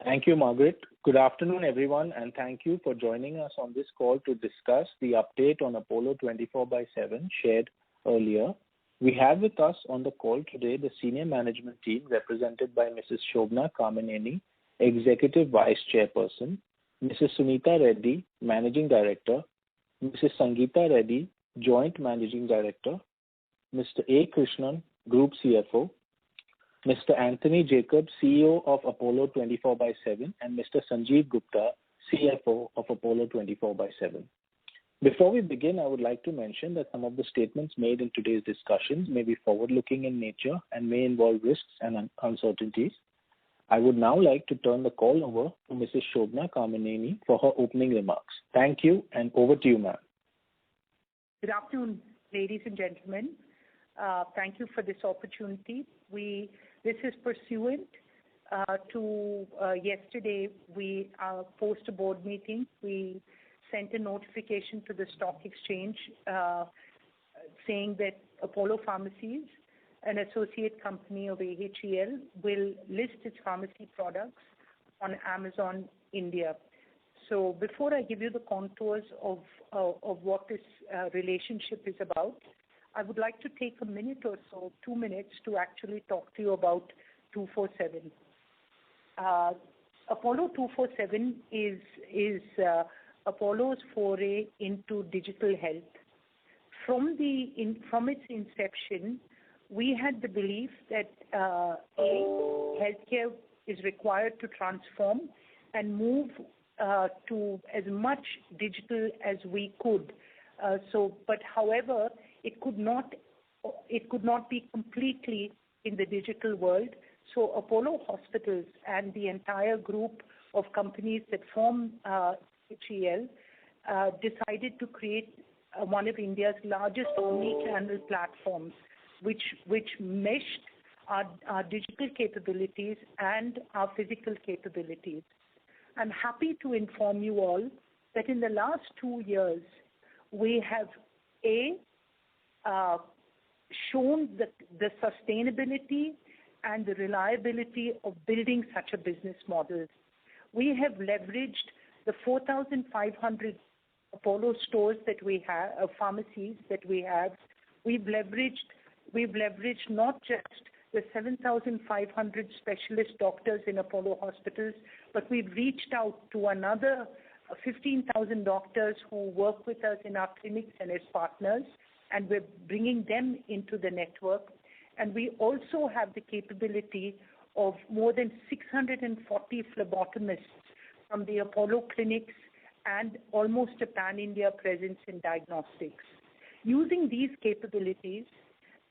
Thank you, Margaret. Good afternoon, everyone, and thank you for joining us on this call to discuss the update on Apollo 24/7 shared earlier. We have with us on the call today the senior management team represented by Mrs. Shobna Kamineni, Executive Vice Chairperson, Mrs. Sunita Reddy, Managing Director, Mrs. Sangeeta Reddy, Joint Managing Director, Mr. A. Krishnan, Group CFO, Mr. Anthony Jacob, CEO of Apollo 24/7, and Mr. Sanjeev Gupta, CFO of Apollo 24/7. Before we begin, I would like to mention that some of the statements made in today's discussions may be forward-looking in nature and may involve risks and uncertainties. I would now like to turn the call over to Mrs. Shobna Kamineni for her opening remarks. Thank you, and over to you, ma'am. Good afternoon, ladies and gentlemen. Thank you for this opportunity. This is pursuant to yesterday, we post a board meeting. We sent a notification to the stock exchange saying that Apollo Pharmacies, an associate company of AHEL, will list its pharmacy products on Amazon India. So before I give you the contours of what this relationship is about, I would like to take a minute or so, 2 minutes, to actually talk to you about 247. Apollo 247 is Apollo's foray into digital health. From its inception, we had the belief that healthcare is required to transform and move to as much digital as we could. But however, it could not be completely in the digital world. So Apollo Hospitals and the entire group of companies that form HEL decided to create one of India's largest omni-channel platforms, which meshed our digital capabilities and our physical capabilities. I'm happy to inform you all that in the last 2 years, we have shown the sustainability and the reliability of building such a business model. We have leveraged the 4,500 Apollo stores that we have, pharmacies that we have. We've leveraged not just the 7,500 specialist doctors in Apollo hospitals, but we've reached out to another 15,000 doctors who work with us in our clinics and as partners, and we're bringing them into the network. And we also have the capability of more than 640 phlebotomists from the Apollo clinics and almost a pan-India presence in diagnostics. Using these capabilities,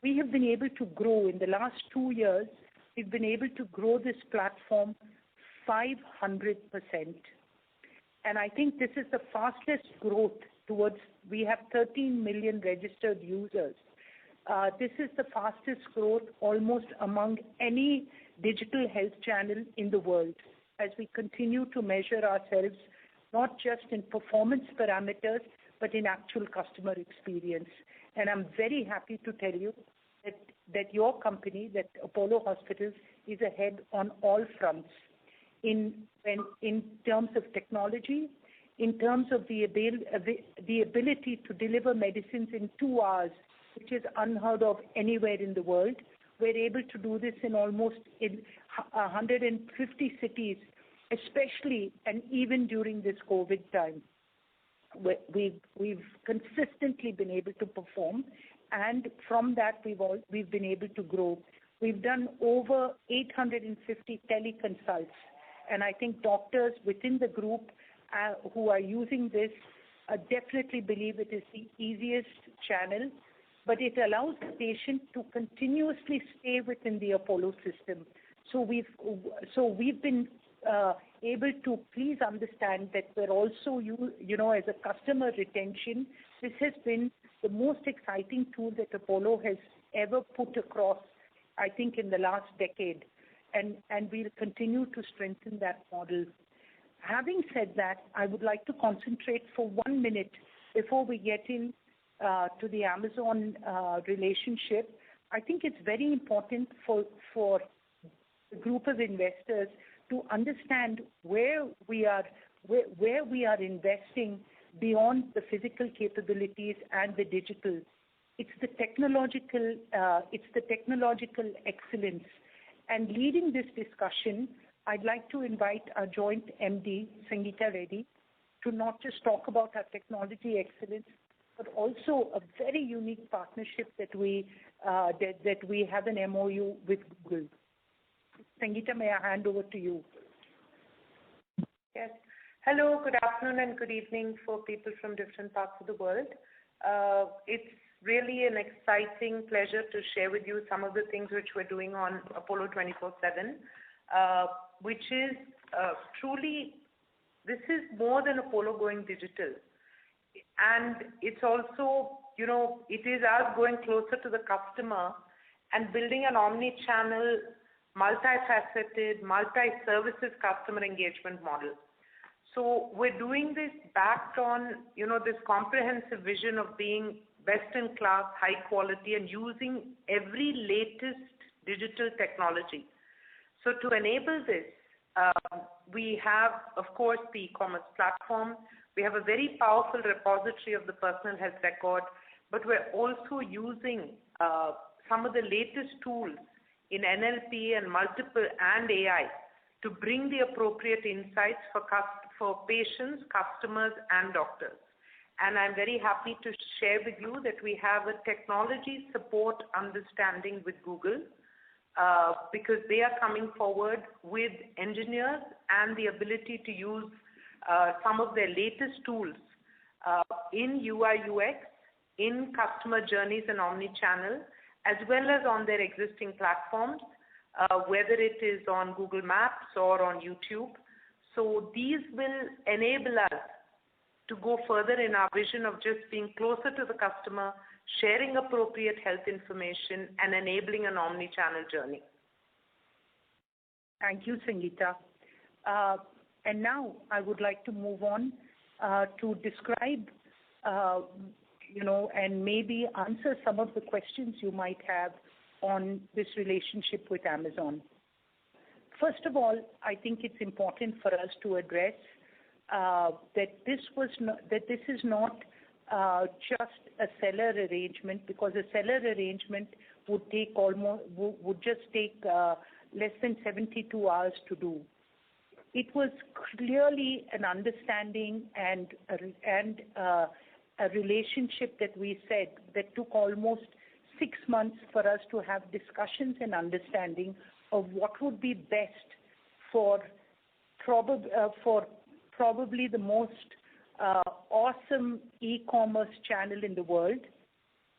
we have been able to grow in the last 2 years. We've been able to grow this platform 500%. And I think this is the fastest growth we have 13 million registered users. This is the fastest growth almost among any digital health channel in the world, as we continue to measure ourselves not just in performance parameters, but in actual customer experience. And I'm very happy to tell you that your company, that Apollo Hospitals, is ahead on all fronts in terms of technology, in terms of the ability to deliver medicines in 2 hours, which is unheard of anywhere in the world. We're able to do this in almost 150 cities, especially and even during this COVID time. We've consistently been able to perform, and from that we've been able to grow. We've done over 850 teleconsults, and I think doctors within the group who are using this definitely believe it is the easiest channel, but it allows the patient to continuously stay within the Apollo system. So we've been able to please understand that we're also, as a customer retention, this has been the most exciting tool that Apollo has ever put across, I think, in the last decade. And we'll continue to strengthen that model. Having said that, I would like to concentrate for 1 minute before we get in to the Amazon relationship. I think it's very important for a group of investors to understand where we are investing beyond the physical capabilities and the digital. It's the technological excellence. And leading this discussion, I'd like to invite our joint MD, Sangeeta Reddy, to not just talk about our technology excellence, but also a very unique partnership that we have an MOU with Google. Sangeeta, may I hand over to you? Yes. Hello, good afternoon and good evening for people from different parts of the world. It's really an exciting pleasure to share with you some of the things which we're doing on Apollo 24/7, which is truly, this is more than Apollo going digital. And it's also, it is us going closer to the customer and building an omni-channel, multifaceted, multi-services customer engagement model. So we're doing this backed on, this comprehensive vision of being best in class, high quality, and using every latest digital technology. So to enable this, we have, of course, the e-commerce platform. We have a very powerful repository of the personal health record, but we're also using some of the latest tools in NLP and AI to bring the appropriate insights for patients, customers, and doctors. And I'm very happy to share with you that we have a technology support understanding with Google, because they are coming forward with engineers and the ability to use some of their latest tools in UI UX, in customer journeys and omni-channel, as well as on their existing platforms, whether it is on Google Maps or on YouTube. So these will enable us to go further in our vision of just being closer to the customer, sharing appropriate health information, and enabling an omni-channel journey. Thank you, Sangeeta. And now I would like to move on to describe, and maybe answer some of the questions you might have on this relationship with Amazon. First of all, I think it's important for us to address that this is not just a seller arrangement, because a seller arrangement would just take less than 72 hours to do. It was clearly an understanding and a relationship that we said that took almost 6 months for us to have discussions and understanding of what would be best for probably the most awesome e-commerce channel in the world,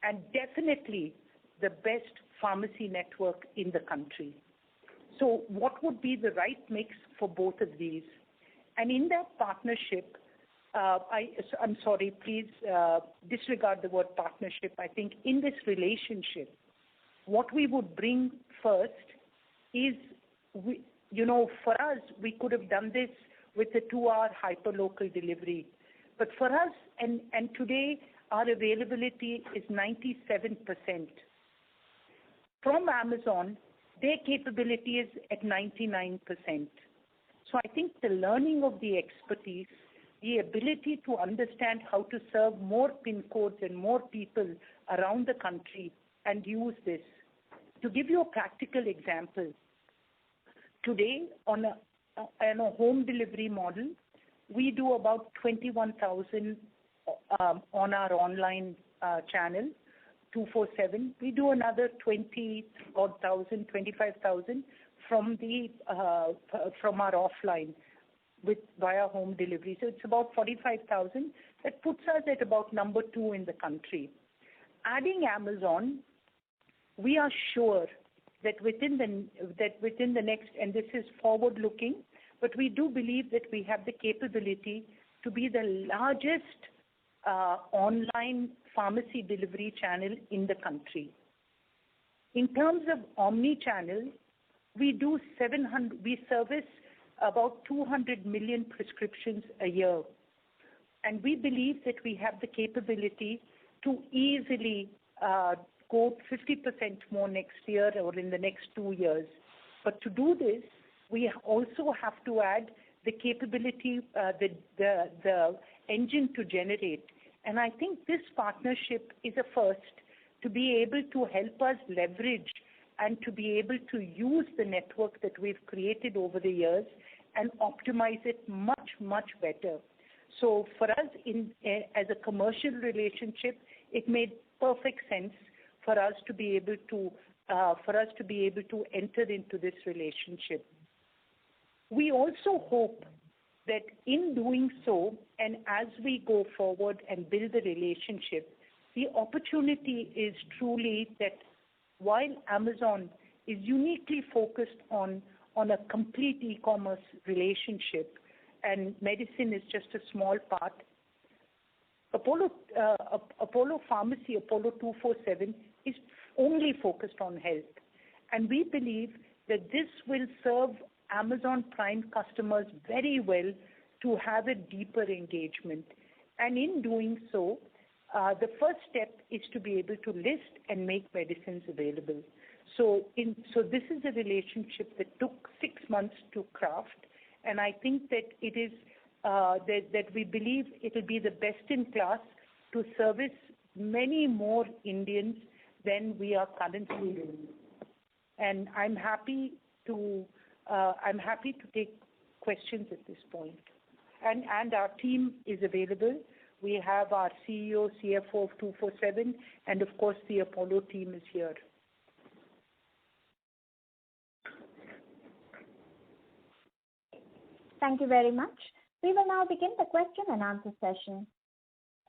and definitely the best pharmacy network in the country. So what would be the right mix for both of these? And in that partnership, I'm sorry, please disregard the word partnership. I think in this relationship, what we would bring first is, for us, we could have done this with a 2-hour hyperlocal delivery. But for us, and today, our availability is 97%. From Amazon, their capability is at 99%. So I think the learning of the expertise, the ability to understand how to serve more PIN codes and more people around the country and use this. To give you a practical example, today on a home delivery model, we do about 21,000 on our online channel, 247. We do another 20,000, 25,000 from our offline via home delivery. So it's about 45,000. That puts us at about number 2 in the country. Adding Amazon, we are sure that within the next, and this is forward-looking, but we do believe that we have the capability to be the largest online pharmacy delivery channel in the country. In terms of omni-channel, we service about 200 million prescriptions a year. And we believe that we have the capability to easily go 50% more next year or in the next 2 years. But to do this, we also have to add the capability, the engine to generate. And I think this partnership is a first to be able to help us leverage and to be able to use the network that we've created over the years and optimize it much, much better. So for us, as a commercial relationship, it made perfect sense for us to be able to enter into this relationship. We also hope that in doing so, and as we go forward and build the relationship, the opportunity is truly that while Amazon is uniquely focused on a complete e-commerce relationship, and medicine is just a small part, Apollo Pharmacy, Apollo 24/7 is only focused on health. And we believe that this will serve Amazon Prime customers very well to have a deeper engagement. And in doing so, the first step is to be able to list and make medicines available. So this is a relationship that took 6 months to craft, and I think that it is that we believe it will be the best in class to service many more Indians than we are currently doing. And I'm happy to take questions at this point. And our team is available. We have our CEO, CFO of 24/7, and of course the Apollo team is here. Thank you very much. We will now begin the question and answer session.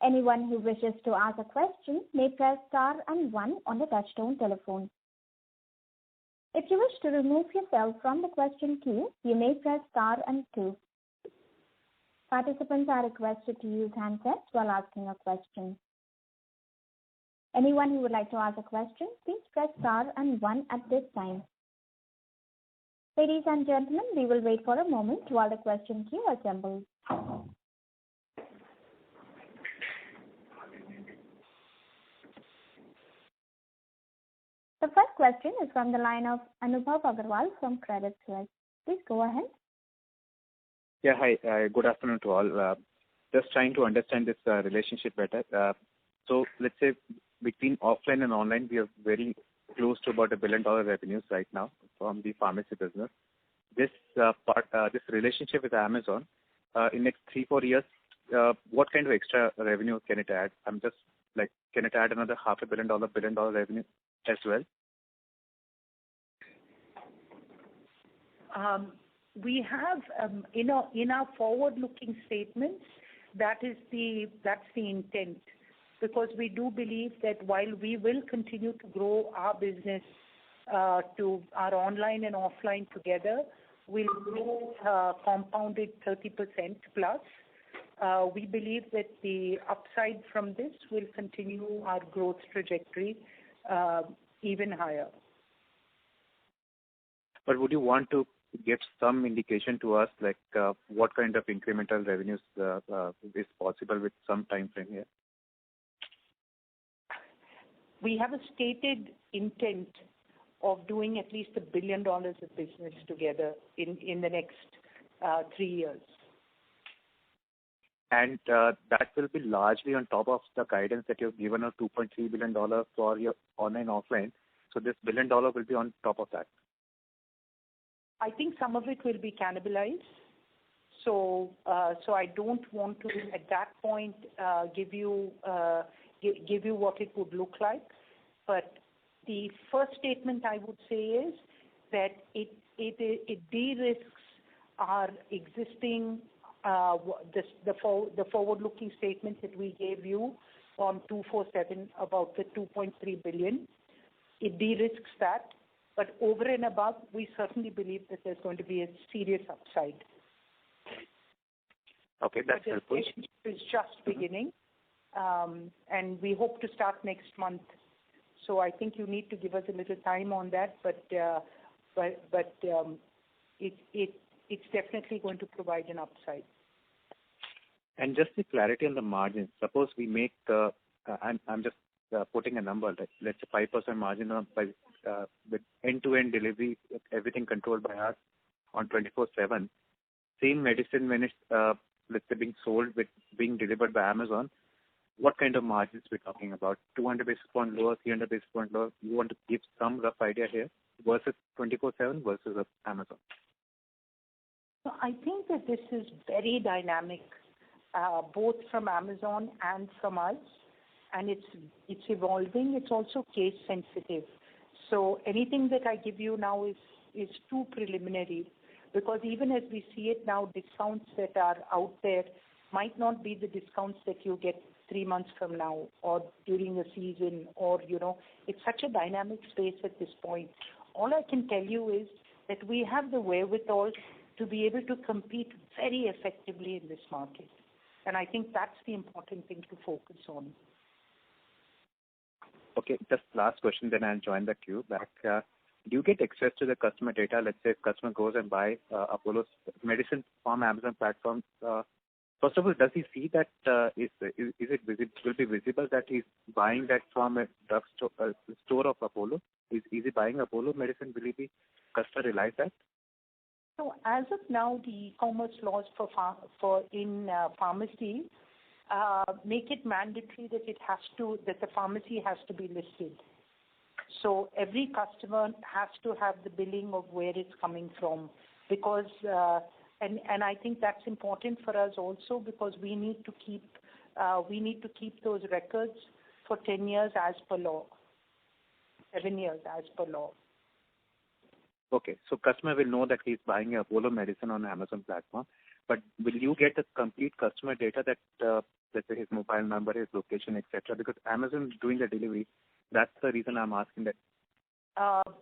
Anyone who wishes to ask a question may press star and 1 on the touchtone telephone. If you wish to remove yourself from the question queue, you may press star and 2. Participants are requested to use handsets while asking a question. Anyone who would like to ask a question, please press star and 1 at this time. Ladies and gentlemen, we will wait for a moment while the question queue assembles. The first question is from the line of Anubhav Agarwal from Credit Suisse. Please go ahead. Yeah, hi. Good afternoon to all. Just trying to understand this relationship better. So let's say between offline and online, we are very close to about $1 billion revenues right now from the pharmacy business. This this relationship with Amazon, in next 3-4 years, what kind of extra revenue can it add? I'm just like, can it add another $500 million, $1 billion revenue as well? We have in our forward-looking statements, that's the intent, because we do believe that while we will continue to grow our business to our online and offline together, we'll grow compounded 30% plus. We believe that the upside from this will continue our growth trajectory even higher. But would you want to give some indication to us, like what kind of incremental revenues is possible with some time frame here? We have a stated intent of doing at least $1 billion of business together in the next 3 years. And that will be largely on top of the guidance that you've given of $2.3 billion for your online offline. So this $1 billion will be on top of that. I think some of it will be cannibalized. So I don't want to at that point give you what it would look like. But the first statement I would say is that it de-risks our existing the forward-looking statements that we gave you on 24/7 about the 2.3 billion. It de-risks that, but over and above, we certainly believe that there's going to be a serious upside. Okay, that's helpful. The relationship is just beginning, and we hope to start next month. So I think you need to give us a little time on that, but it's definitely going to provide an upside. And just the clarity on the margins. Suppose we make I'm just putting a number, like let's say 5% margin on with end-to-end delivery, everything controlled by us. on 24/7, same medicine when it's let's say being sold with being delivered by Amazon, what kind of margins we're talking about? 200 basis point lower, 300 basis point lower. You want to give some rough idea here versus 24/7 versus Amazon? So I think that this is very dynamic, both from Amazon and from us, and it's evolving. It's also case sensitive. So anything that I give you now is too preliminary, because even as we see it now, discounts that are out there might not be the discounts that you get 3 months from now or during a season, or it's such a dynamic space at this point. All I can tell you is that we have the wherewithal to be able to compete very effectively in this market. And I think that's the important thing to focus on. Okay, just last question, then I'll join the queue back. Do you get access to the customer data? Let's say if customer goes and buy Apollo's medicine from Amazon platform. First of all, does he see that is it will be visible that he's buying that from a drug store of Apollo? Is he buying Apollo medicine? Will he be customer realize that? So as of now, the e-commerce laws for pharmacy make it mandatory that the pharmacy has to be listed. So every customer has to have the billing of where it's coming from, because and I think that's important for us also, because we need to keep those records for 10 years as per law, 7 years as per law. Okay, so customer will know that he's buying Apollo medicine on Amazon platform, but will you get the complete customer data that let's say his mobile number, his location, etc.? Because Amazon is doing the delivery. That's the reason I'm asking that.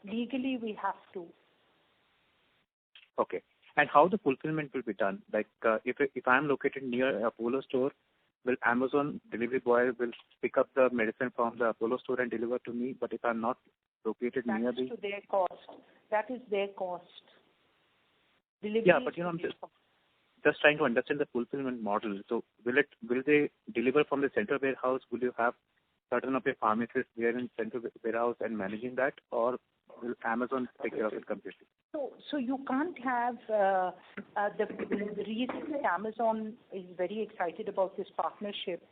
Legally, we have to. Okay, and how the fulfillment will be done? Like if I'm located near Apollo store, will Amazon delivery boy will pick up the medicine from the Apollo store and deliver to me? But if I'm not located near the... That is to their cost. That is their cost. Delivery, yeah, but I'm just trying to understand the fulfillment model. So will they deliver from the central warehouse? Will you have certain of your pharmacists there in central warehouse and managing that, or will Amazon take care of it completely? So you can't have the reason that Amazon is very excited about this partnership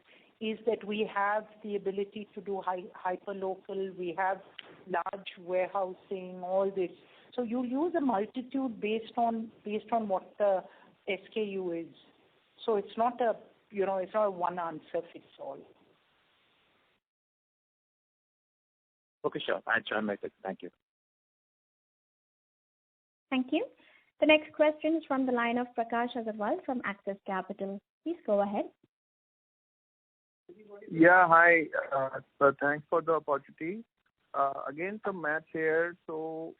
is that we have the ability to do hyper local. We have large warehousing, all this. So you use a multitude based on what the SKU is. So it's not a one answer fits all. Okay, sure. I'll join myself. Thank you. Thank you. The next question is from the line of Prakash Agarwal from Axis Capital. Please go ahead. Yeah, hi. So thanks for the opportunity. Again, some maths here. So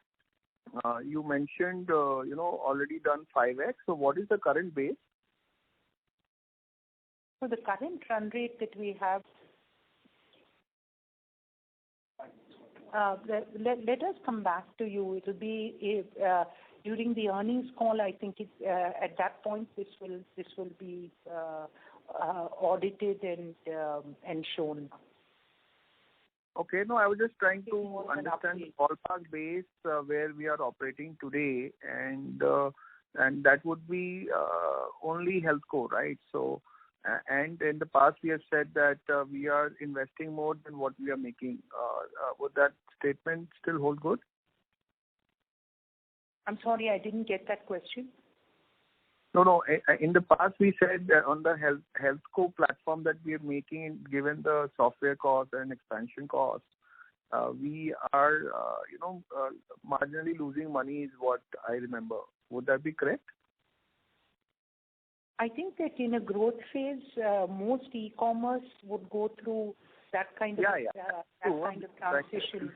you mentioned, already done 5x. So what is the current base? So the current run rate that we have, let us come back to you. It will be during the earnings call. I think at that point this will be audited and shown. Okay, no, I was just trying to understand the ballpark base where we are operating today, and that would be only healthco, right? So, and in the past we have said that we are investing more than what we are making. Would that statement still hold good? I'm sorry, I didn't get that question. No. In the past, we said that on the healthco platform that we are making, given the software cost and expansion cost, we are, marginally losing money is what I remember. Would that be correct? I think that in a growth phase, most e-commerce would go through that kind of kind of transition.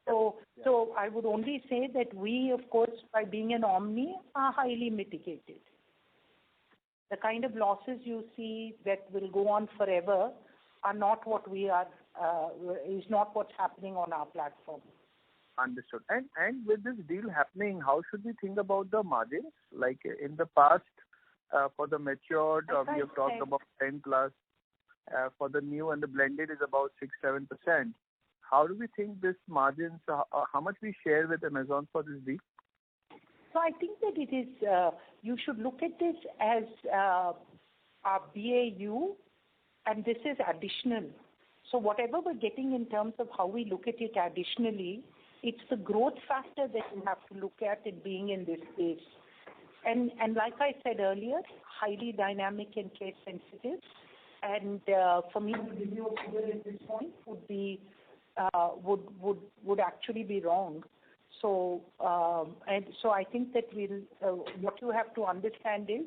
So I would only say that we, of course, by being an omni, are highly mitigated. The kind of losses you see that will go on forever are not what we are, is not what's happening on our platform. Understood. And with this deal happening, how should we think about the margins? Like in the past, for the matured, we have talked about 10 plus. For the new and the blended is about 6-7%. How do we think this margins? How much we share with Amazon for this deal? So I think that it is, you should look at this as our BAU, and this is additional. So whatever we're getting in terms of how we look at it additionally, it's the growth factor that you have to look at in being in this space. And like I said earlier, highly dynamic and case sensitive. And for me to give you a figure at this point would be would actually be wrong. So and so I think that what you have to understand is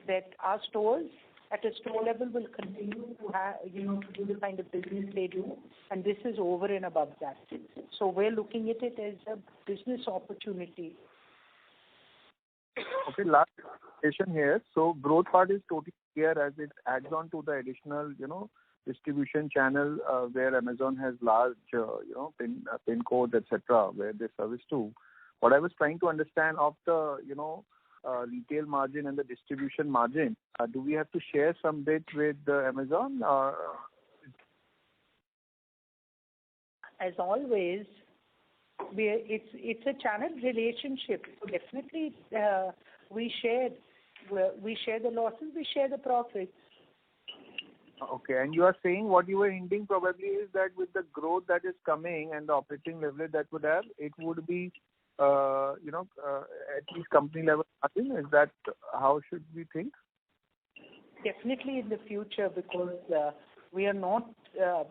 that our stores at a store level will continue to have, to do the kind of business they do, and this is over and above that. So we're looking at it as a business opportunity. Okay, last question here. So growth part is totally clear as it adds on to the additional, distribution channel where Amazon has large, pin codes, etc., where they service to. What I was trying to understand of the, retail margin and the distribution margin, do we have to share some bit with Amazon? As always, it's a channel relationship. So definitely, we share the losses, we share the profits. Okay, and you are saying what you were hinting probably is that with the growth that is coming and the operating leverage that would have, it would be, at least company level margin. Is that how should we think? Definitely in the future, because we are not.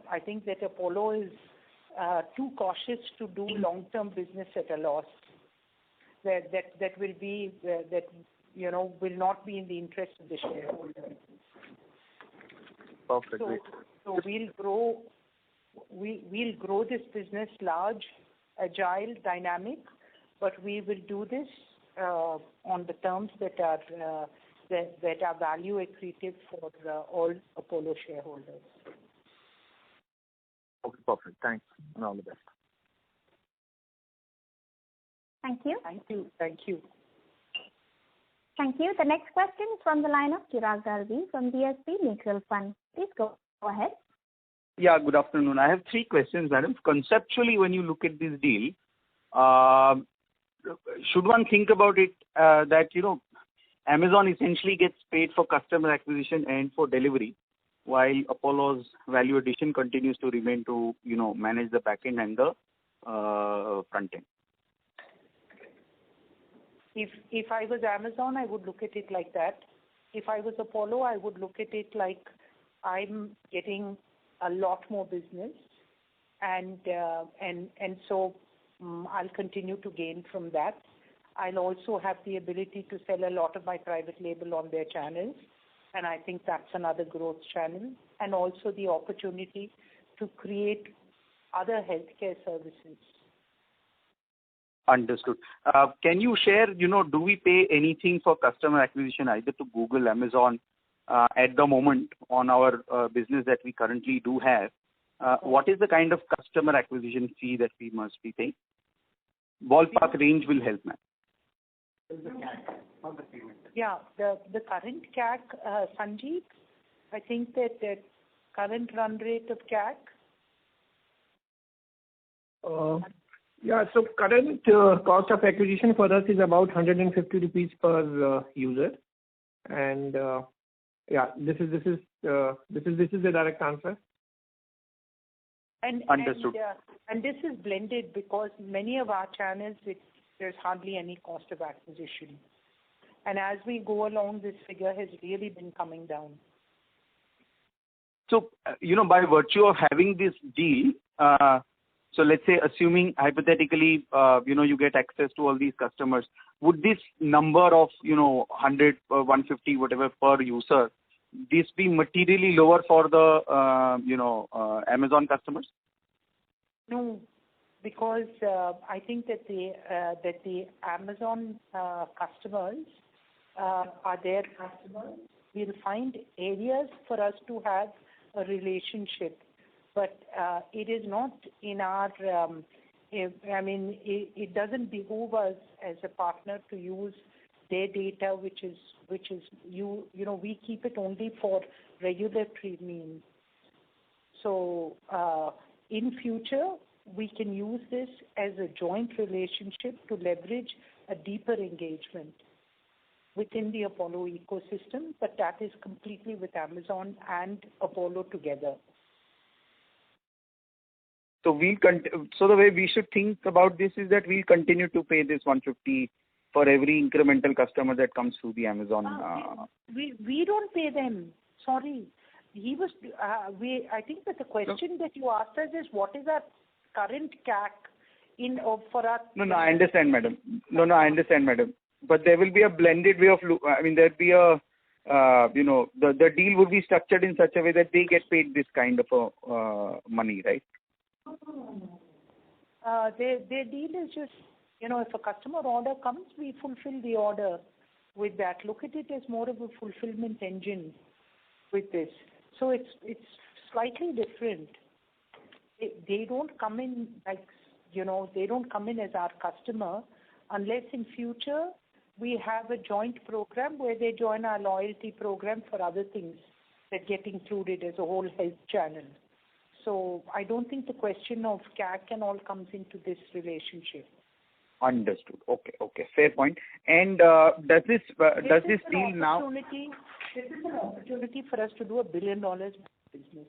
I think that Apollo is too cautious to do long-term business at a loss. That will be will not be in the interest of the shareholder. Perfect. So we'll grow this business large, agile, dynamic, but we will do this on the terms that are value accretive for all Apollo shareholders. Okay, perfect. Thanks, and all the best. Thank you. Thank you. Thank you. Thank you. The next question is from the line of Chirag Dalvi from DSP Mutual Fund. Please go ahead. Yeah, good afternoon. I have 3 questions, madam. Conceptually, when you look at this deal, should one think about it that, Amazon essentially gets paid for customer acquisition and for delivery, while Apollo's value addition continues to remain to, manage the back end and the front end? If I was Amazon, I would look at it like that. If I was Apollo, I would look at it like I'm getting a lot more business, and so I'll continue to gain from that. I'll also have the ability to sell a lot of my private label on their channels, and I think that's another growth channel, and also the opportunity to create other healthcare services. Understood. Can you share, do we pay anything for customer acquisition either to Google, Amazon at the moment on our business that we currently do have? What is the kind of customer acquisition fee that we must be paying? Ballpark range will help, ma'am. Yeah, the current CAC, Sanjeev, I think that the current run rate of CAC. Yeah, so current cost of acquisition for us is about 150 rupees per user, and this is the direct answer. Understood. And this is blended because many of our channels, there's hardly any cost of acquisition, and as we go along, this figure has really been coming down. So, by virtue of having this deal, so let's say, assuming hypothetically, you get access to all these customers, would this number of, 100, 150, whatever per user, this be materially lower for the, Amazon customers? No, because I think that the Amazon customers are their customers. We'll find areas for us to have a relationship. But it is not in our, it doesn't behoove us as a partner to use their data, which is we keep it only for regulatory means. So in future, we can use this as a joint relationship to leverage a deeper engagement within the Apollo ecosystem, but that is completely with Amazon and Apollo together. So so the way we should think about this is that we'll continue to pay this 150 for every incremental customer that comes through the Amazon. We don't pay them. Sorry. I think that the question that you asked us is what is our current CAC for our... No, I understand, madam. I understand, madam. But there will be a blended way of, there'll be a, the deal would be structured in such a way that they get paid this kind of money, right? Their deal is just, if a customer order comes, we fulfill the order with that. Look at it as more of a fulfillment engine with this. So it's slightly different. They don't come in they don't come in as our customer unless in future we have a joint program where they join our loyalty program for other things that get included as a whole health channel. So I don't think the question of CAC and all comes into this relationship. Understood. Okay. Fair point. And does this deal now... This is an opportunity for us to do $1 billion business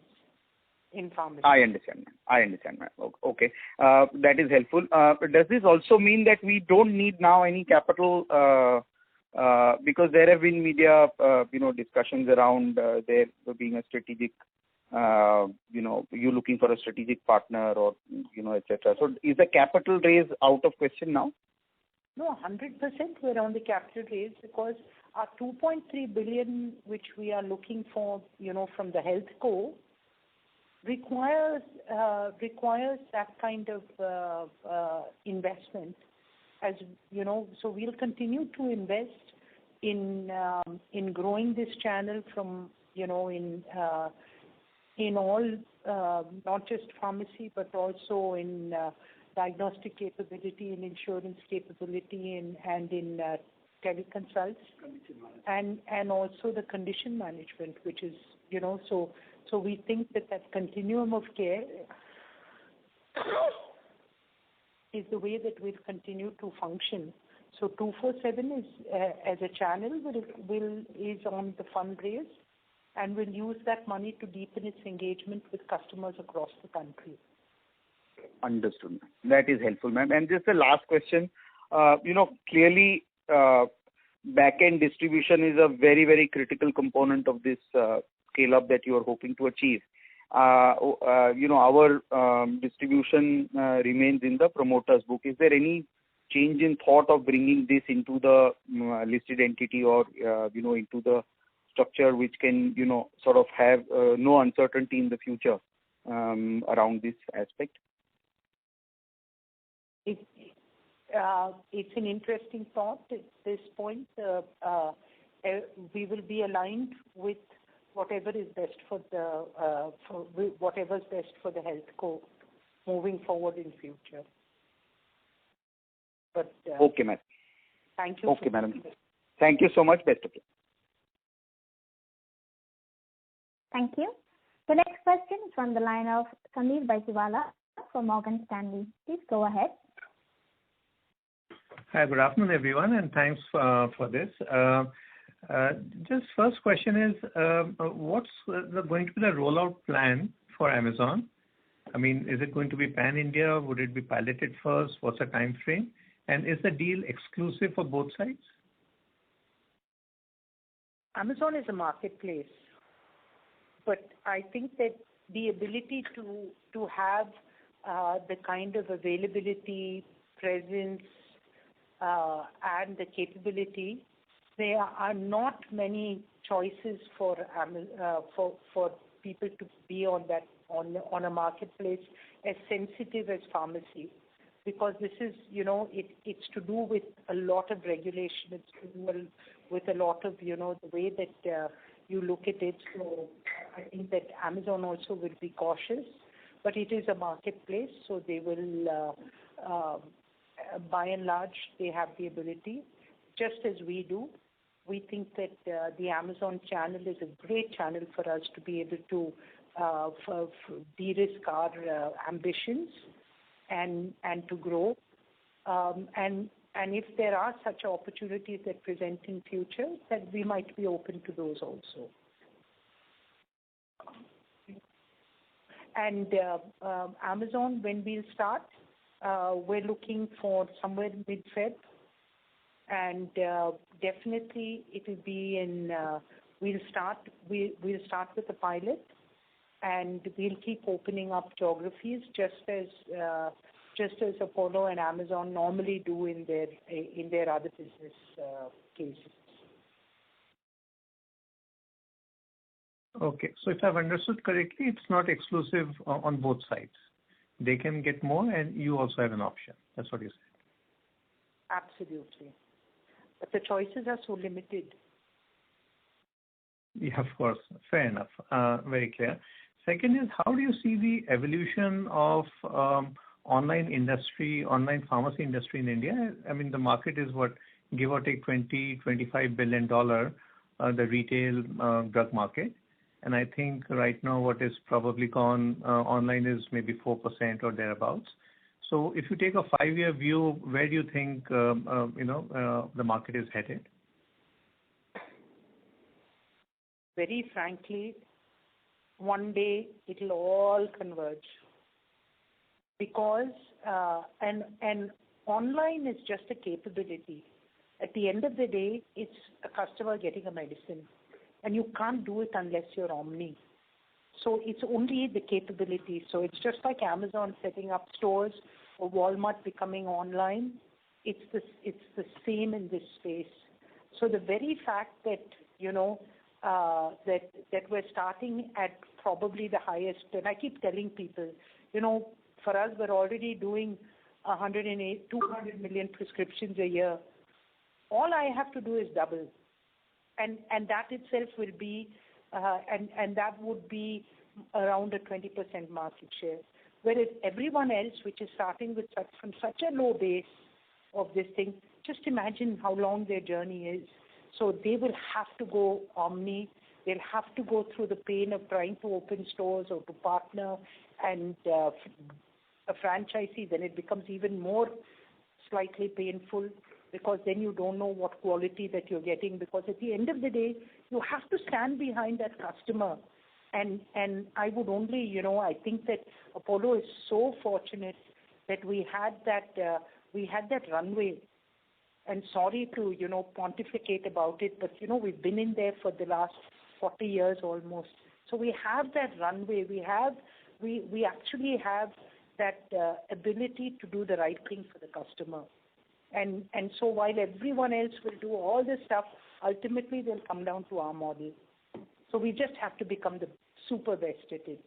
in pharmacy. I understand, ma'am. Okay. That is helpful. Does this also mean that we don't need now any capital because there have been media, discussions around there being a strategic, you looking for a strategic partner or, etc. So is the capital raise out of question now? No, 100% we're on the capital raise because our 2.3 billion, which we are looking for, from the health co, requires that kind of investment. As so we'll continue to invest in growing this channel from in all not just pharmacy but also in diagnostic capability and insurance capability and in teleconsults and also the condition management, which is so we think that continuum of care is the way that we'll continue to function. So 247 is as a channel is on the fundraise and will use that money to deepen its engagement with customers across the country. Understood. That is helpful, ma'am. And just the last question, clear't back-end distribution is a very, very critical component of this scale-up that you are hoping to achieve. Our distribution remains in the promoter's book. Is there any change in thought of bringing this into the listed entity or, into the structure which can, sort of have no uncertainty in the future around this aspect? It's an interesting thought at this point. We will be aligned with whatever is best for whatever's best for the health co moving forward in future. But okay, ma'am. Thank you. Okay, madam. Thank you so much. Best of luck. Thank you. The next question is from the line of Sameer Baisiwala from Morgan Stanley. Please go ahead. Hi, good afternoon, everyone, and thanks for this. Just first question is, what's going to be the rollout plan for Amazon? I mean, is it going to be pan-India? Would it be piloted first? What's the time frame? And is the deal exclusive for both sides? Amazon is a marketplace, but I think that the ability to have the kind of availability, presence, and the capability, there are not many choices for people to be on a marketplace as sensitive as pharmacy, because this is it's to do with a lot of regulation. It's to do with a lot of the way that you look at it. So I think that Amazon also will be cautious, but it is a marketplace, so they will. By and large, they have the ability, just as we do. We think that the Amazon channel is a great channel for us to be able to de-risk our ambitions and to grow. And And if there are such opportunities that present in future, that we might be open to those also. And Amazon, when we'll start, we're looking for somewhere mid-Feb, and definitely it will be in. We'll start with the pilot, and we'll keep opening up geographies just as Apollo and Amazon normally do in their other business cases. Okay. So if I've understood correctly, it's not exclusive on both sides. They can get more, and you also have an option. That's what you said. Absolutely. But the choices are so limited. Yeah, of course. Fair enough. Very clear. Second is, how do you see the evolution of online pharmacy industry in India? I mean, the market is what, give or take $25 billion, the retail drug market. And I think right now what is probably gone online is maybe 4% or thereabouts. So if you take a 5-year view, where do you think the market is headed? Very frankly, one day it'll all converge, because and online is just a capability. At the end of the day, it's a customer getting a medicine, and you can't do it unless you're omni. So it's only the capability. So it's just like Amazon setting up stores or Walmart becoming online. It's the same in this space. So the very fact that that we're starting at probably the highest, and I keep telling people, for us, we're already doing 200 million prescriptions a year. All I have to do is double, and that itself will be, and that would be around a 20% market share. Whereas everyone else, which is starting from such a low base of this thing, just imagine how long their journey is. So they will have to go omni. They'll have to go through the pain of trying to open stores or to partner and a franchisee. Then it becomes even more slightly painful, because then you don't know what quality that you're getting, because at the end of the day, you have to stand behind that customer. And I would only, I think that Apollo is so fortunate that we had that runway. And sorry to, pontificate about it, but, we've been in there for the last 40 years almost. So we have that runway. We actually have that ability to do the right thing for the customer. And so while everyone else will do all this stuff, ultimately they'll come down to our model. So we just have to become the super best at it.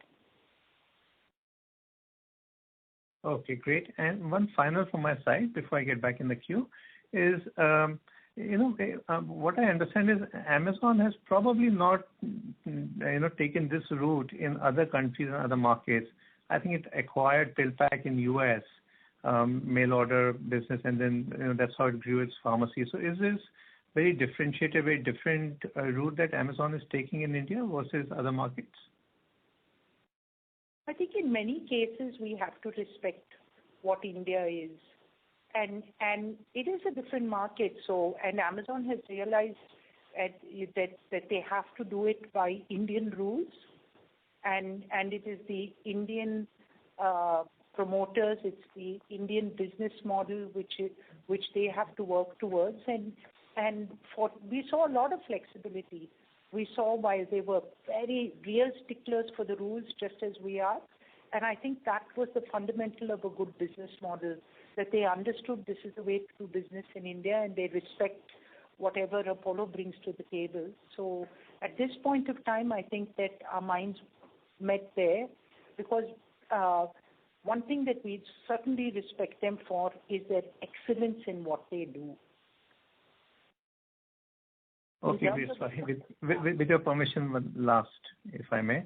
Okay, great. And one final from my side before I get back in the queue is, what I understand is Amazon has probably not, taken this route in other countries and other markets. I think it acquired PillPack in US, mail order business, and then that's how it grew its pharmacy. So is this very differentiated, very different route that Amazon is taking in India versus other markets? I think in many cases we have to respect what India is. And it is a different market. So, and Amazon has realized that they have to do it by Indian rules, and it is the Indian promoters, it's the Indian business model which they have to work towards. And we saw a lot of flexibility. We saw while they were very real sticklers for the rules, just as we are. And I think that was the fundamental of a good business model, that they understood this is the way to do business in India, and they respect whatever Apollo brings to the table. So at this point of time, I think that our minds met there, because one thing that we certainly respect them for is their excellence in what they do. Okay, sorry. With your permission, one last, if I may.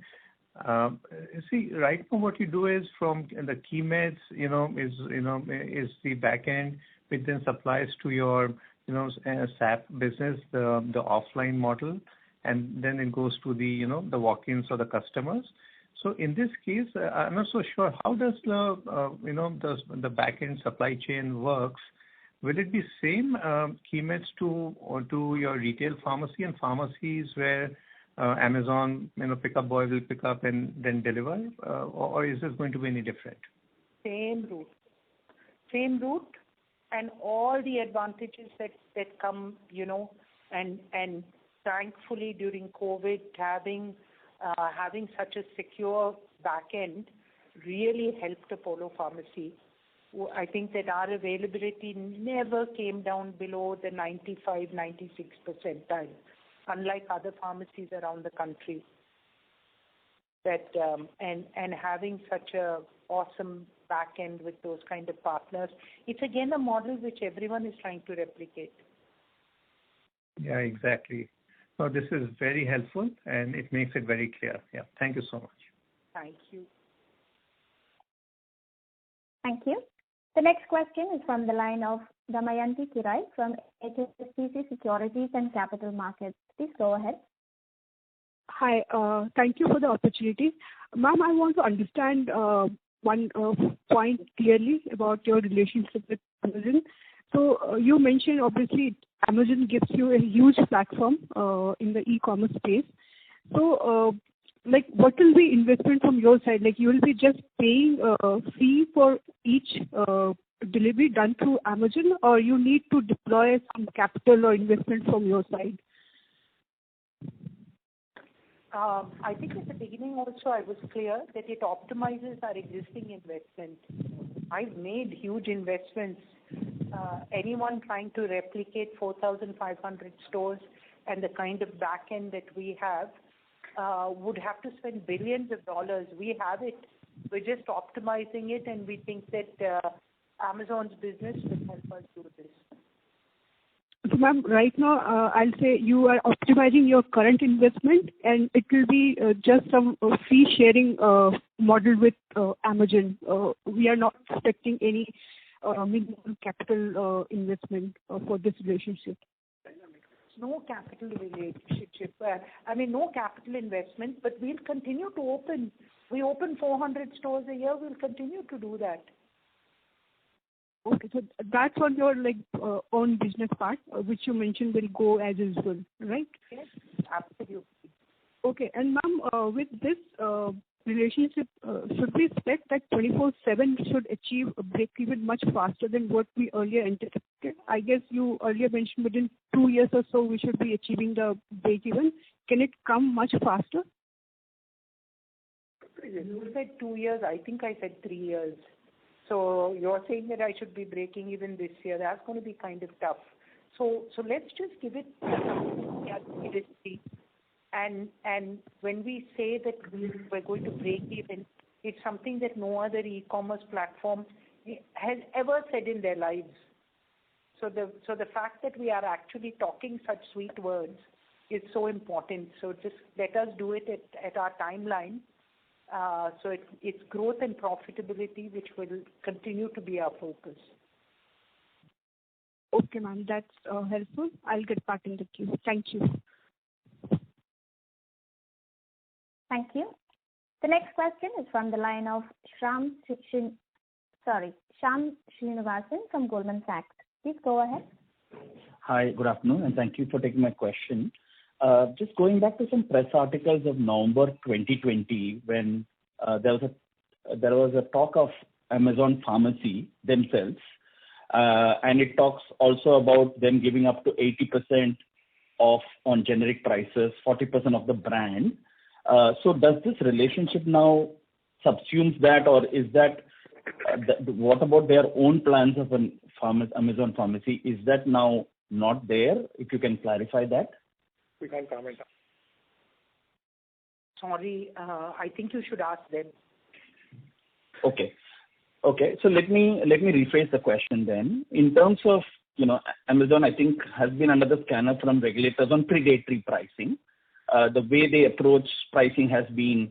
See, right now what you do is from the key meds, is the back end, which then supplies to your, SAP business, the offline model, and then it goes to the, the walk-ins or the customers. So in this case, I'm not so sure how does the, the back end supply chain works will it be same key meds to your retail pharmacy and pharmacies where Amazon, pickup boy will pick up and then deliver, or is this going to be any different? Same route, and all the advantages that come, and thankfully during COVID, having such a secure back end really helped Apollo Pharmacy. I think that our availability never came down below the 95-96 percentile, unlike other pharmacies around the country. That and having such a awesome back end with those kind of partners, it's again a model which everyone is trying to replicate. Yeah, exactly. So this is very helpful and it makes it very clear. Yeah, thank you so much. Thank you. Thank you. The next question is from the line of Damayanti Kirai from HSBC Securities and Capital Markets. Please go ahead. Hi, thank you for the opportunity. Ma'am, I want to understand one point clearly about your relationship with Amazon. So you mentioned obviously Amazon gives you a huge platform in the e-commerce space. So what will be investment from your side? Like you will be just paying a fee for each delivery done through Amazon, or you need to deploy some capital or investment from your side? I think at the beginning also I was clear that it optimizes our existing investment. I've made huge investments. Anyone trying to replicate 4,500 stores and the kind of back end that we have would have to spend billions of dollars. We have it. We're just optimizing it, and we think that Amazon's business will help us do this. So, ma'am, right now, I'll say you are optimizing your current investment, and it will be just some fee sharing model with Amazon. We are not expecting any minimum capital investment for this relationship. No capital relationship. No capital investment, but we'll continue to open. We open 400 stores a year. We'll continue to do that. Okay, so that's on your own business part, which you mentioned will go as usual, right? Yes, absolutely. Okay, and ma'am, with this relationship, should we expect that 24/7 should achieve a break-even much faster than what we earlier anticipated? I guess you earlier mentioned within 2 years or so we should be achieving the break-even. Can it come much faster? You said 2 years. I think I said 3 years. So you're saying that I should be breaking even this year. That's going to be kind of tough. So let's just give it realistically. And when we say that we're going to break even, it's something that no other e-commerce platform has ever said in their lives. So the fact that we are actually talking such sweet words is so important. So just let us do it at our timeline. So it's growth and profitability which will continue to be our focus. Okay, ma'am, that's helpful. I'll get back in the queue. Thank you. Thank you. The next question is from the line of Shyam Srinivasan from Goldman Sachs. Please go ahead. Hi, good afternoon, and thank you for taking my question. Just going back to some press articles of November 2020, when there was a talk of Amazon Pharmacy themselves, and it talks also about them giving up to 80% off on generic prices, 40% of the brand. So does this relationship now subsumes that, or is that what about their own plans of an Amazon Pharmacy? Is that now not there? If you can clarify that. We can't comment. Sorry, I think you should ask them. Okay. So let me rephrase the question then. In terms of Amazon, I think has been under the scanner from regulators on predatory pricing. The way they approach pricing has been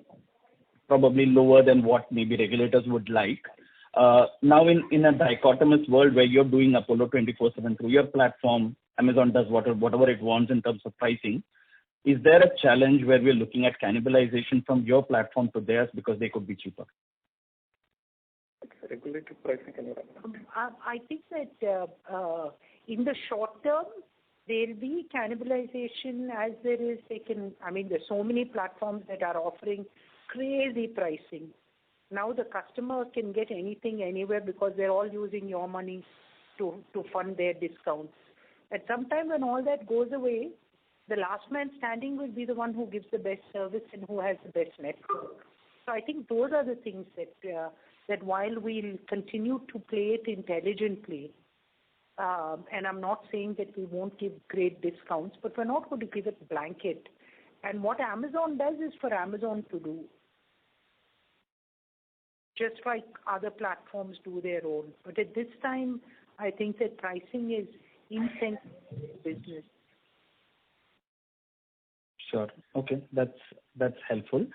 probably lower than what maybe regulators would like. Now in a dichotomous world where you're doing Apollo 24/7 through your platform, Amazon does whatever it wants in terms of pricing. Is there a challenge where we're looking at cannibalization from your platform to theirs because they could be cheaper? Regulated pricing, can you I think that in the short term, there'll be cannibalization as there is there's so many platforms that are offering crazy pricing. Now the customer can get anything anywhere because they're all using your money to fund their discounts. At some time when all that goes away, the last man standing will be the one who gives the best service and who has the best network. So I think those are the things that while we'll continue to play it intelligently, and I'm not saying that we won't give great discounts, but we're not going to give it blanket. And what Amazon does is for Amazon to do, just like other platforms do their own. But at this time, I think that pricing is insensitive business. Sure. Okay, that's helpful.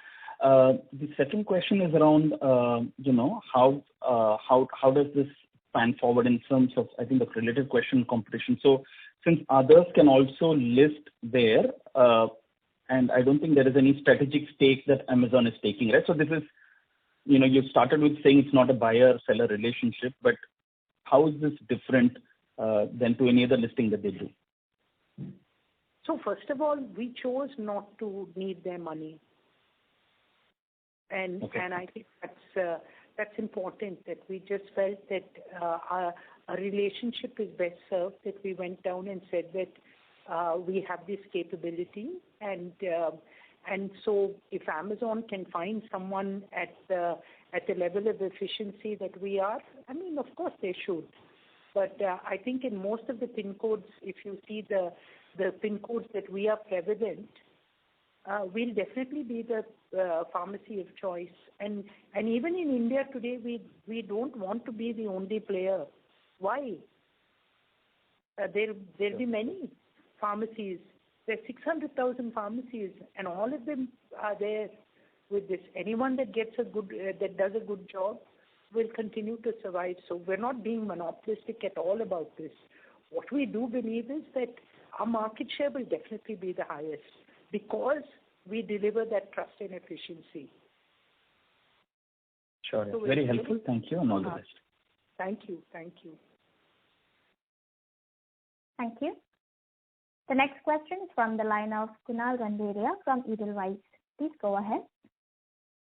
The second question is around, how does this pan forward in terms of, I think, the related question, competition. So since others can also list there, and I don't think there is any strategic stake that Amazon is taking, right? So this is, you started with saying it's not a buyer-seller relationship, but how is this different than to any other listing that they do? So first of all, we chose not to need their money. And I think that's important, that we just felt that our relationship is best served, that we went down and said that we have this capability, and so if Amazon can find someone at the level of efficiency that we are, of course they should. But I think in most of the PIN codes, if you see the PIN codes that we are prevalent, we'll definitely be the pharmacy of choice. And even in India today, we don't want to be the only player. Why? There'll be many pharmacies. There's 600,000 pharmacies, and all of them are there with this. Anyone that that does a good job will continue to survive. So we're not being monopolistic at all about this. What we do believe is that our market share will definitely be the highest because we deliver that trust and efficiency. Sure. So very helpful. Thank you, and all the best. Thank you. Thank you. Thank you. The next question is from the line of Kunal Randeria from Edelweiss. Please go ahead.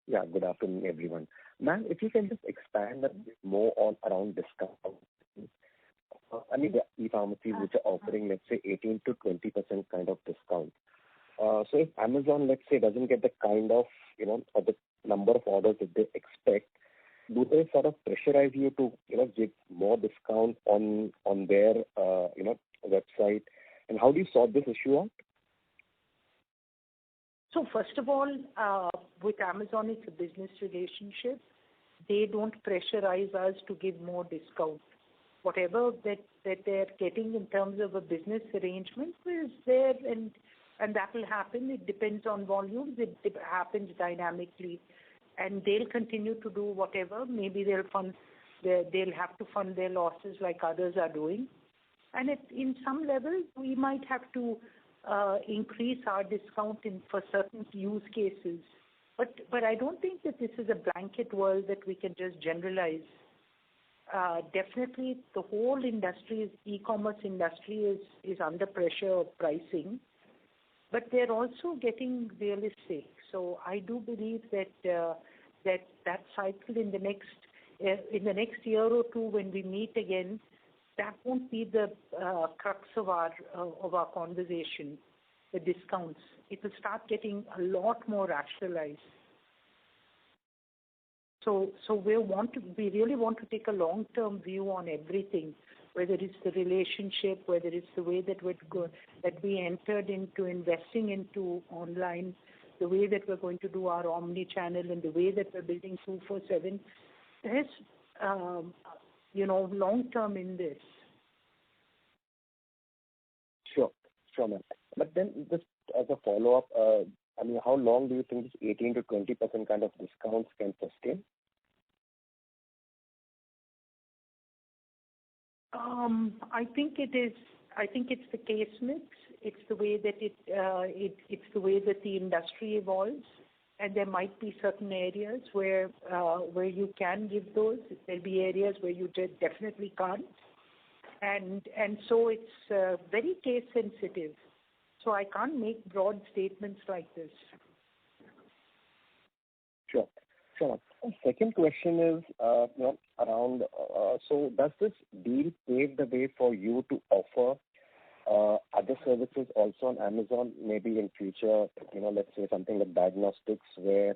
Yeah, good afternoon, everyone. Ma'am, if you can just expand a bit more around discount. The e-pharmacies which are offering, let's say, 18 to 20% kind of discount. So if Amazon, let's say, doesn't get the kind of, or the number of orders that they expect, do they sort of pressurize you to, give more discount on their, website? And how do you sort this issue out? So first of all, with Amazon, it's a business relationship. They don't pressurize us to give more discount. Whatever that they're getting in terms of a business arrangement is there, and that will happen. It depends on volumes. It happens dynamically, and they'll continue to do whatever. Maybe they'll have to fund their losses like others are doing, and in some level we might have to increase our discount for certain use cases. But I don't think that this is a blanket world that we can just generalize. Definitely, the whole industry, e-commerce industry, is under pressure of pricing, but they're also getting realistic. So I do believe that that cycle in the next year or two, when we meet again, that won't be the crux of our conversation. The discounts, it will start getting a lot more rationalized. So we really want to take a long-term view on everything, whether it's the relationship, whether it's the way that we entered into investing into online, the way that we're going to do our omni-channel, and the way that we're building 247. There's, long-term in this. Sure, ma'am. But then just as a follow-up, how long do you think this 18 to 20% kind of discounts can sustain? I think it is. I think it's the case mix. It's the way that it's the way that the industry evolves. and there might be certain areas where you can give those. There'll be areas where you definitely can't, and so it's very case sensitive. So I can't make broad statements like this. Sure. Second question is around. So does this deal pave the way for you to offer other services also on Amazon, maybe in future, let's say something like diagnostics, where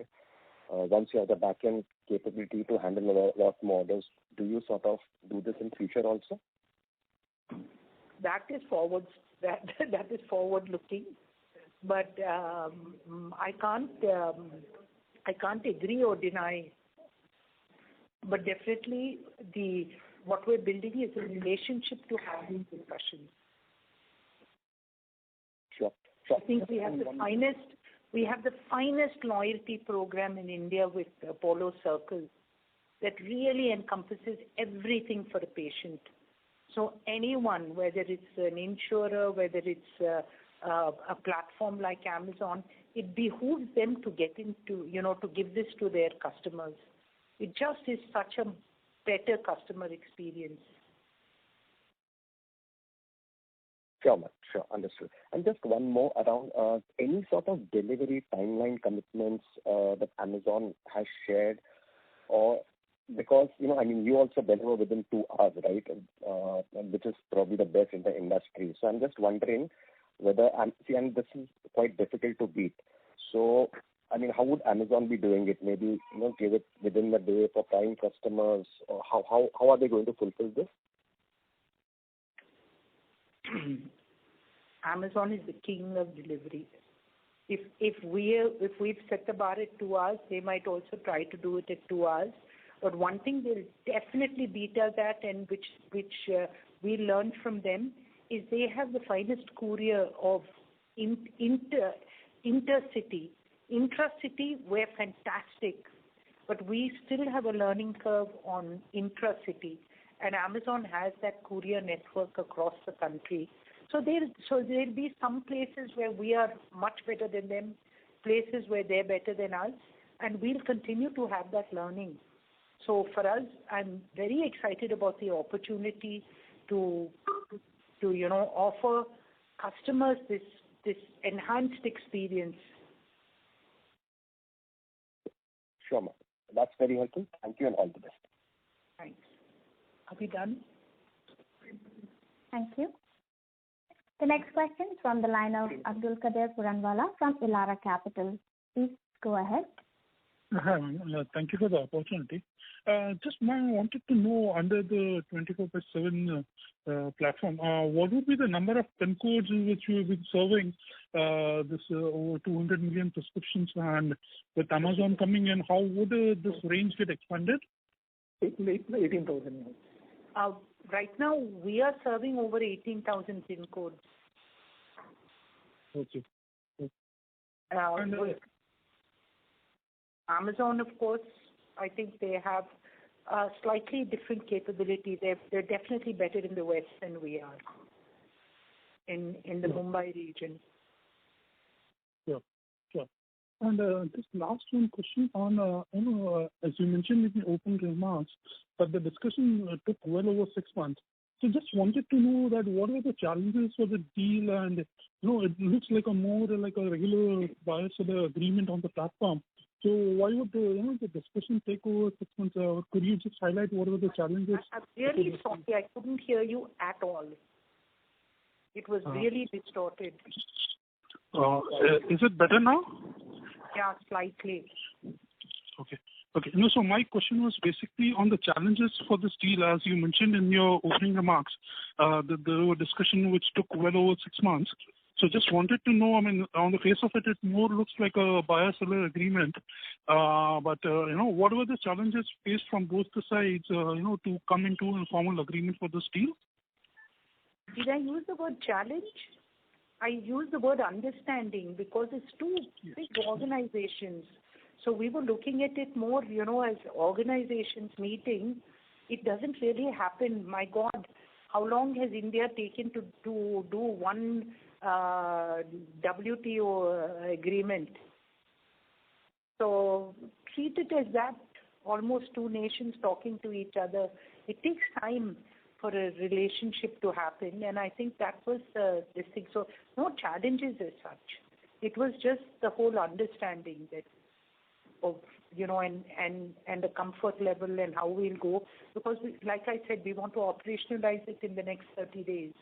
once you have the backend capability to handle a lot more orders, do you sort of do this in future also? That is forward looking, but I can't agree or deny. But definitely, what we're building is a relationship to have these discussions. Sure. I think we have the finest loyalty program in India with Apollo Circle that really encompasses everything for a patient. So anyone, whether it's an insurer, whether it's a platform like Amazon, it behooves them to get into, to give this to their customers. It just is such a better customer experience. Sure, understood. And just one more around any sort of delivery timeline commitments that Amazon has shared, or because you also deliver within 2 hours, right? Which is probably the best in the industry. So I'm just wondering whether and this is quite difficult to beat. So how would Amazon be doing it? Maybe give it within the day for Prime customers, or how are they going to fulfill this? Amazon is the king of delivery. If we've set the bar at 2 hours, they might also try to do it at 2 hours. But one thing they'll definitely beat us at, and which we learned from them, is they have the finest courier of intercity. Intracity, we're fantastic, but we still have a learning curve on intracity, and Amazon has that courier network across the country. So there'll be some places where we are much better than them, places where they're better than us, and we'll continue to have that learning. So for us, I'm very excited about the opportunity to offer customers this enhanced experience. Sure, ma'am. That's very helpful. Thank you and all the best. Thanks. Are we done? Thank you. The next question is from the line of Abdul Kader Puranwala from Elara Capital. Please go ahead. Hi, thank you for the opportunity. Just I wanted to know, under the 24/7 platform, what would be the number of PIN codes in which you will be serving this over 200 million prescriptions, and with Amazon coming in, how would this range get expanded? 18,000. Right now, we are serving over 18,000 PIN codes. Okay. Amazon, of course, I think they have a slightly different capability. They're definitely better in the West than we are in the Mumbai region. Sure. And just last one question on, as you mentioned in the opening remarks, but the discussion took well over 6 months. So just wanted to know that what were the challenges for the deal, and it looks like more like a regular buyer-seller agreement on the platform. So why would the discussion take over 6 months? Could you just highlight what were the challenges? I'm really sorry, I couldn't hear you at all. It was really distorted. Is it better now? Yeah, slightly. Okay. No, so my question was basically on the challenges for this deal, as you mentioned in your opening remarks, that there were discussion which took well over 6 months. So just wanted to know, on the face of it, it more looks like a buyer-seller agreement. But what were the challenges faced from both the sides, to come into a formal agreement for this deal? Did I use the word challenge? I used the word understanding, because it's two big organizations. So we were looking at it more, as organizations meeting. It doesn't really happen. My God, how long has India taken to do one WTO agreement? So treat it as that, almost two nations talking to each other. It takes time for a relationship to happen, and I think that was this thing. So no challenges as such. It was just the whole understanding that of, and the comfort level and how we'll go, because like I said, we want to operationalize it in the next 30 days.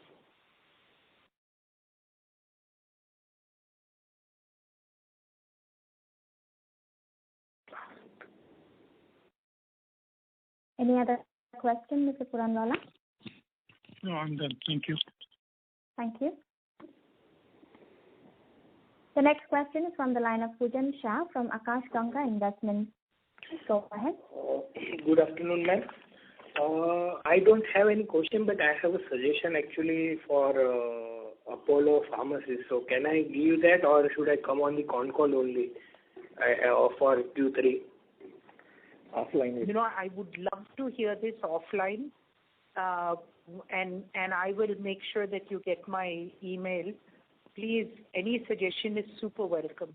Any other question, Mr. Puranwala? No, I'm done. Thank you. Thank you. The next question is from the line of Pujan Shah from Akash Ganga Investments. Please go ahead. Good afternoon, ma'am. I don't have any question, but I have a suggestion actually for Apollo Pharmacy. So can I give that, or should I come on the concall only for Q3? Offline. I would love to hear this offline, and I will make sure that you get my email. Please, any suggestion is super welcome.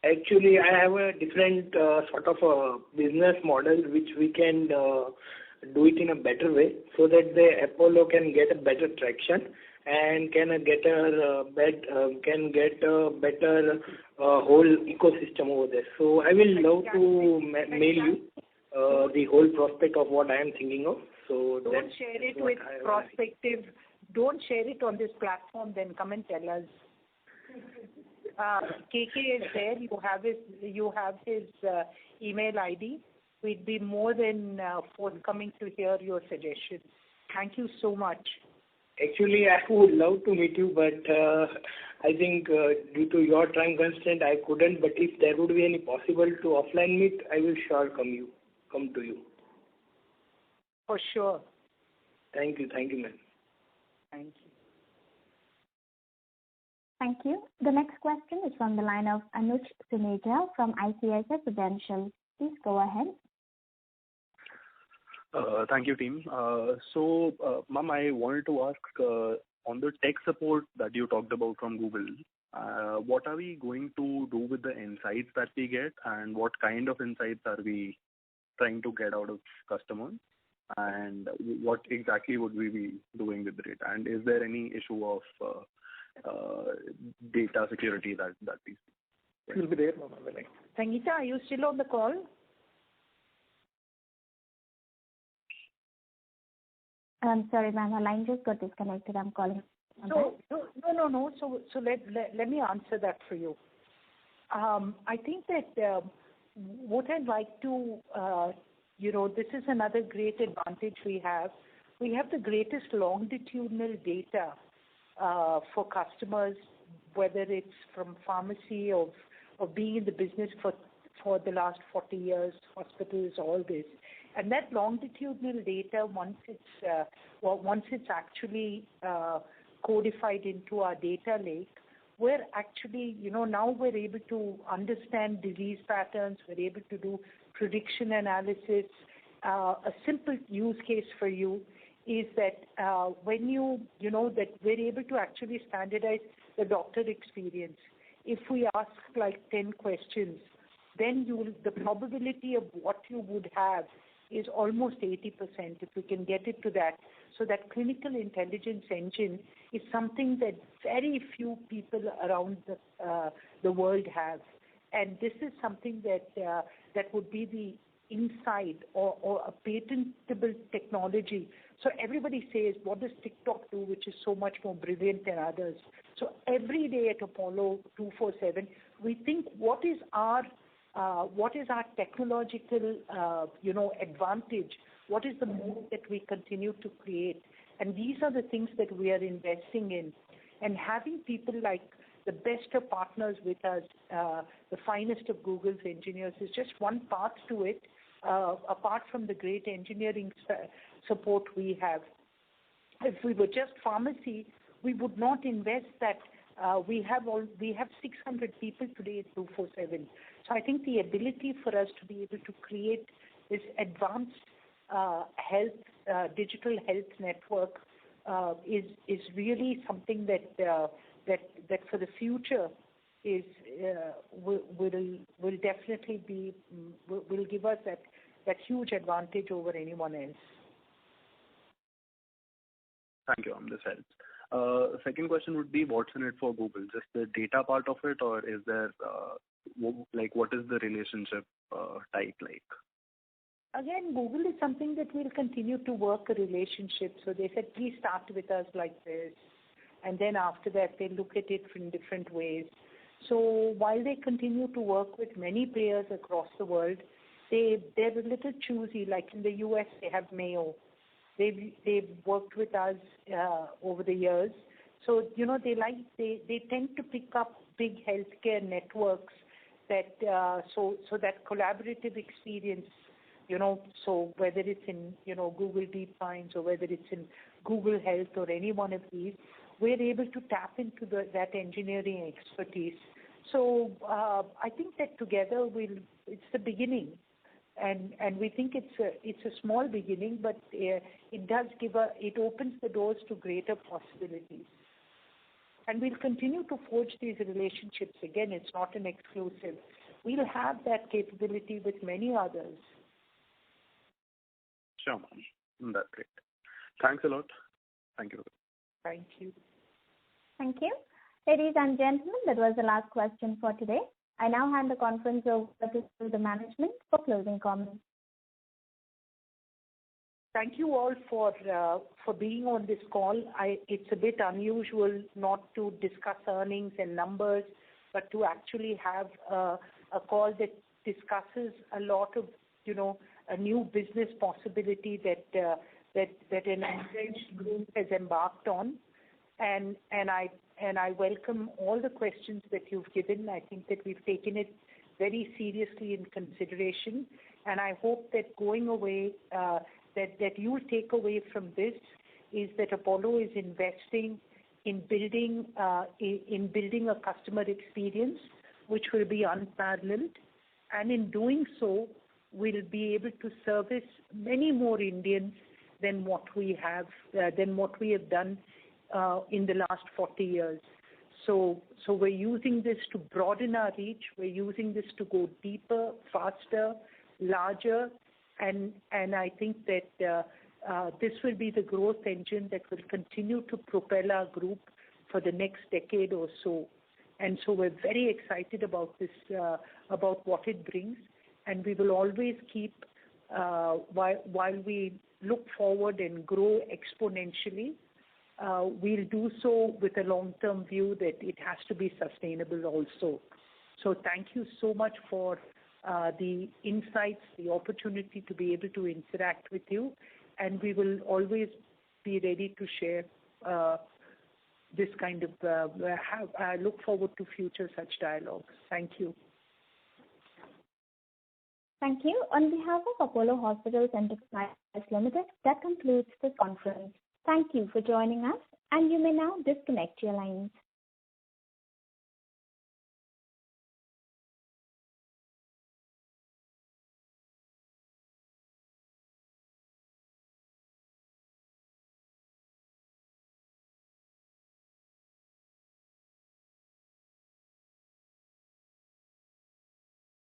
Actually, I have a different sort of a business model which we can do it in a better way, so that the Apollo can get a better traction and can get a better whole ecosystem over there. So I will love to mail you the whole prospect of what I am thinking of. So don't share it with prospective. Don't share it on this platform. Then come and tell us. KK is there. You have his email ID. We'd be more than forthcoming to hear your suggestions. Thank you so much. Actually, I would love to meet you, but I think due to your time constraint, I couldn't. But if there would be any possible to offline meet, I will sure come to you. For sure. Thank you, ma'am. Thank you. Thank you. The next question is from the line of Anuj Suneja from ICICI Prudential. Please go ahead. Thank you, team. Ma'am, I wanted to ask on the tech support that you talked about from Google, what are we going to do with the insights that we get, and what kind of insights are we trying to get out of customers, and what exactly would we be doing with it? And is there any issue of data security that we see? She'll be there, Mama. Sangeeta, are you still on the call? I'm sorry, ma'am. Our line just got disconnected. I'm calling. No. So let me answer that for you. I think that what I'd like to, this is another great advantage we have. We have the greatest longitudinal data for customers, whether it's from pharmacy or being in the business for the last 40 years, hospitals, all this. And that longitudinal data, once it's actually codified into our data lake, we're actually, now we're able to understand disease patterns, we're able to do prediction analysis. A simple use case for you is that when that we're able to actually standardize the doctor experience. If we ask like 10 questions, then the probability of what you would have is almost 80% if we can get it to that. So that clinical intelligence engine is something that very few people around the world have. And this is something that would be the inside or a patentable technology. So everybody says, what does TikTok do, which is so much more brilliant than others? So every day at Apollo 247, we think what is our technological advantage? What is the move that we continue to create? And these are the things that we are investing in. And having people like the best of partners with us, the finest of Google's engineers, is just one part to it, apart from the great engineering support we have. If we were just pharmacy, we would not invest that. We have 600 people today at 247. So I think the ability for us to be able to create this advanced digital health network is really something that for the future is will definitely will give us that huge advantage over anyone else. Thank you, this helps. Second question would be, what's in it for Google? Just the data part of it, or is there what is the relationship type like? Again, Google is something that will continue to work a relationship. So they said, please start with us like this. And then after that, they look at it in different ways. So while they continue to work with many players across the world, they're a little choosy. Like in the US, they have Mayo. They've worked with us over the years. So, they tend to pick up big healthcare networks that, so that collaborative experience, so whether it's in, Google DeepMinds or whether it's in Google Health or any one of these, we're able to tap into that engineering expertise. So I think that together it's the beginning. And we think it's a small beginning, but it does it opens the doors to greater possibilities. And we'll continue to forge these relationships. Again, it's not an exclusive. We'll have that capability with many others. Sure, ma'am. That's great. Thanks a lot. Thank you. Thank you. Thank you. Ladies and gentlemen, that was the last question for today. I now hand the conference over to the management for closing comments. Thank you all for being on this call. It's a bit unusual not to discuss earnings and numbers, but to actually have a call that discusses a lot of, a new business possibility that an entrenched group has embarked on. And I welcome all the questions that you've given. I think that we've taken it very seriously in consideration, and I hope that going away, that you'll take away from this is that Apollo is investing in building a customer experience which will be unparalleled, and in doing so, we'll be able to service many more Indians than what we have done in the last 40 years. So we're using this to broaden our reach. We're using this to go deeper, faster, larger, and I think that this will be the growth engine that will continue to propel our group for the next decade or so. And so we're very excited about this, about what it brings, and we will always keep, while we look forward and grow exponentially, we'll do so with a long-term view that it has to be sustainable also. So thank you so much for the insights, the opportunity to be able to interact with you, and we will always be ready to share this kind of, I look forward to future such dialogues. Thank you. Thank you. On behalf of Apollo Hospitals Enterprise Limited, that concludes this conference. Thank you for joining us, and you may now disconnect your lines.